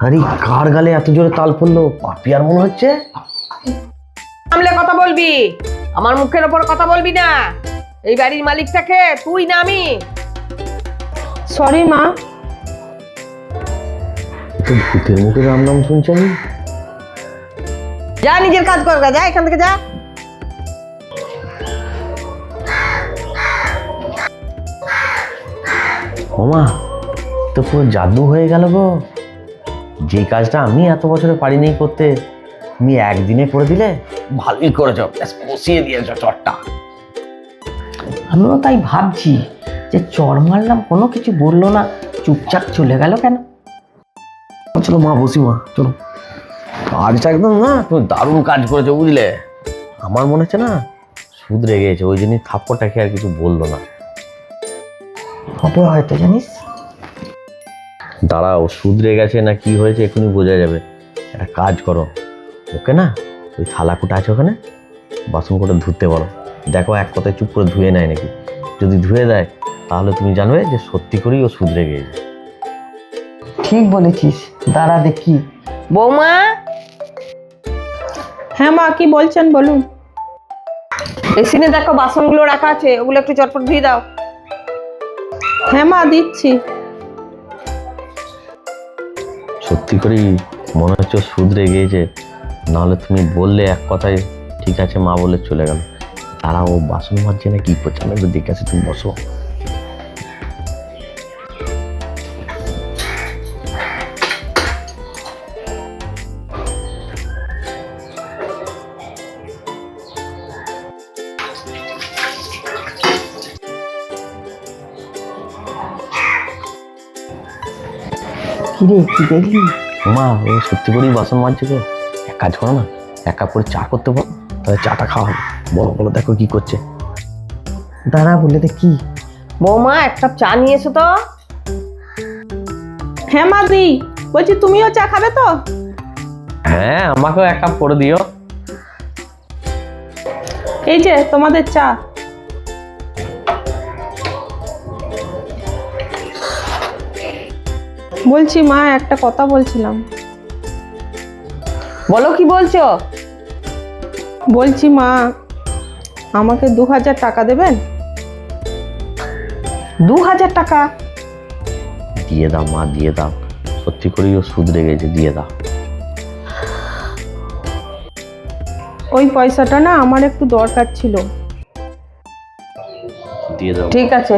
আরে কার গালে এত জোরে তাল পড়লো? পাপিয়ার মনে হচ্ছে। সামলে কথা বলবি, আমার মুখের ওপর কথা বলবি না। এই বাড়ির মালিকটাকে তুই না আমি। সরি মা। তো ভূতের মুখে রাম নাম শুনছি আমি। যা নিজের কাজ কর, যা এখান থেকে যা। ওমা, তো পুরো জাদু হয়ে গেল গো। যে কাজটা আমি এত বছরে পারিনি করতে, তুমি একদিনে করে দিলে। ভালোই করেছ, কষিয়ে দিয়েছ চটটা। আমিও তাই ভাবছি যে চড় মারলাম, কোনো কিছু বললো না, চুপচাপ চলে গেল কেন? চলো মা, বসি মা, চলো। কাজটা একদম না, তুমি দারুণ কাজ করেছো বুঝলে। আমার মনে হচ্ছে না শুধরে গিয়েছে, ওই জন্যই থাপ্পড়টা খেয়ে আর কিছু বললো না। হবে হয়তো, জানিস। দাঁড়াও, শুধরে গেছে না কি হয়েছে এখনই বোঝা যাবে। একটা কাজ করো, ওকে না ওই থালা কুটা আছে ওখানে, বাসন করে ধুতে বলো। দেখো এক কথায় চুপ করে ধুয়ে নেয় নাকি। যদি ধুয়ে দেয় তাহলে তুমি জানবে যে সত্যি করেই ও শুধরে গিয়েছে। ঠিক বলেছিস, দাঁড়া দেখি। বৌমা, হ্যাঁ মা, কি বলছেন বলুন। বেসিনে দেখো বাসনগুলো রাখা আছে, ওগুলো একটু চটপট ধুয়ে দাও। হ্যাঁ মা, দিচ্ছি। সত্যি করেই মনে হচ্ছে ও শুধরে গিয়েছে। নাহলে তুমি বললে এক কথায় ঠিক আছে মা বলে চলে গেল। তারা ও বাসন মাজছে না কি করছে, আমি একটু দেখে আসি, তুমি বসো। কিরে, কি দেখলি? মা, ও সত্যি করেই বাসন মাজছে গো। এক কাজ করো না, এক কাপ করে চা করতে বলো, তাহলে চাটা খাওয়া হবে। বলো বলো, দেখো কি করছে। দাঁড়া বলে দেখি। বৌমা, এক কাপ চা নিয়ে এসো তো। হ্যাঁ মা, দি। বলছি তুমিও চা খাবে তো? হ্যাঁ, আমাকেও এক কাপ করে দিও। এই যে তোমাদের চা। বলছি মা, একটা কথা বলছিলাম। বলো, কি বলছো? বলছি মা, আমাকে 2000 টাকা দেবেন? 2000 টাকা? দিয়ে দাও মা, দিয়ে দাও। সত্যি করেই ও শুধরে গেছে, দিয়ে দাও। ওই পয়সাটা না আমার একটু দরকার ছিল। দিয়ে দাও। ঠিক আছে,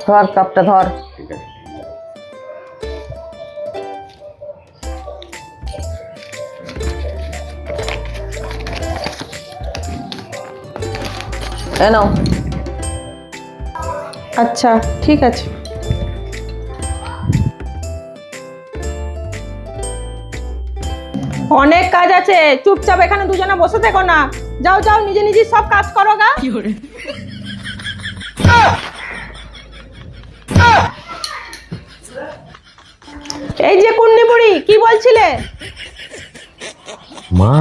ধর কাপটা ধর। ঠিক আছে। এ নাও। আচ্ছা ঠিক আছে। অনেক কাজ আছে, চুপচাপ এখানে দুজনে বসে থেকো না। যাও যাও, নিজে নিজে সব কাজ করো গা। এই যে কুন্নি বুড়ি, কি বলছিলে? মা,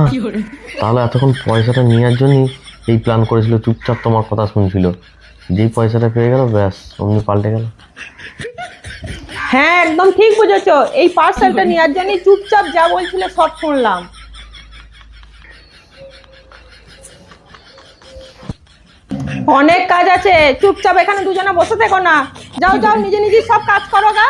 তাহলে এতক্ষণ পয়সাটা নেওয়ার জন্যই এই প্ল্যান করেছিল, চুপচাপ তোমার কথা শুনছিল। যেই পয়সাটা পেয়ে গেল ব্যাস অমনি পাল্টে গেল। হ্যাঁ, একদম ঠিক বুঝেছো। এই পার্সেলটা নেওয়ার জন্য চুপচাপ যা বলছিলে সব শুনলাম। অনেক কাজ আছে, চুপচাপ এখানে দুজনে বসে থেকো না। যাও যাও, নিজে নিজে সব কাজ করো গা।